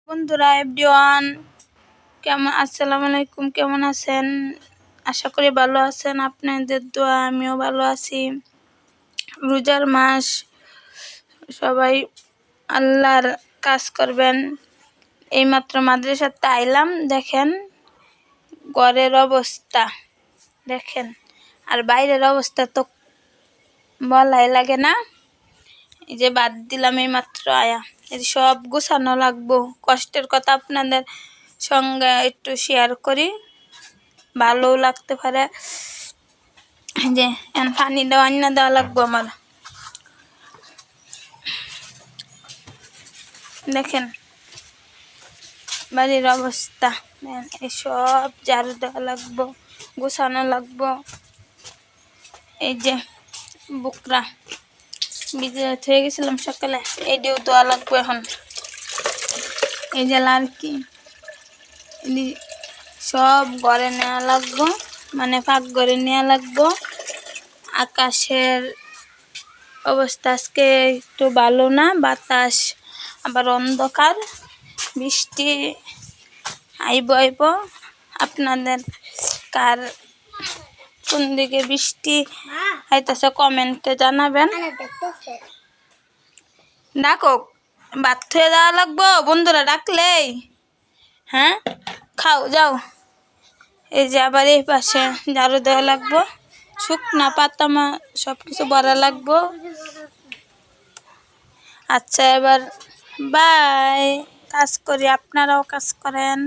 বন্ধুরা এভরিওয়ান কেমন আসসালামু আলাইকুম, কেমন আছেন? আশা করি ভালো আছেন। আপনাদের দোয়া আমিও ভালো আছি। রোজার মাস, সবাই আল্লাহর কাজ করবেন। এইমাত্র মাদ্রাসাতে আইলাম, দেখেন ঘরের অবস্থা দেখেন, আর বাইরের অবস্থা তো বলাই লাগে না। এই যে বাদ দিলাম এইমাত্র আয়া, এই সব গুছানো লাগবো। কষ্টের কথা আপনাদের সঙ্গে একটু শেয়ার করি, ভালোও লাগতে পারে। যে পানি দেওয়া লাগবো আমার। দেখেন বাড়ির অবস্থা, এসব ঝাড়ু দেওয়া লাগবো, গুছানো লাগবো। এই যে বুকরা ভিজে হয়ে গেছিলাম সকালে, এইটাও দেওয়া লাগবো এখন। এই যে লাড়কি সব ঘরে নেওয়া লাগবো, মানে পাক ঘরে নেওয়া লাগবো। আকাশের অবস্থা আজকে একটু ভালো না, বাতাস আবার অন্ধকার, বৃষ্টি আইব। আপনাদের কার কোন দিকে বৃষ্টি আইতাছে কমেন্টে জানাবেন। ডাকো, ভাত থুয়ে যাওয়া লাগবো বন্ধুরা ডাকলেই। হ্যাঁ খাও যাও। এই যে আবার এই পাশে ঝাড়ু দেওয়া লাগবো, শুকনা পাতামা সব কিছু ভরা লাগবো। আচ্ছা এবার বাই, কাজ করি, আপনারাও কাজ করেন।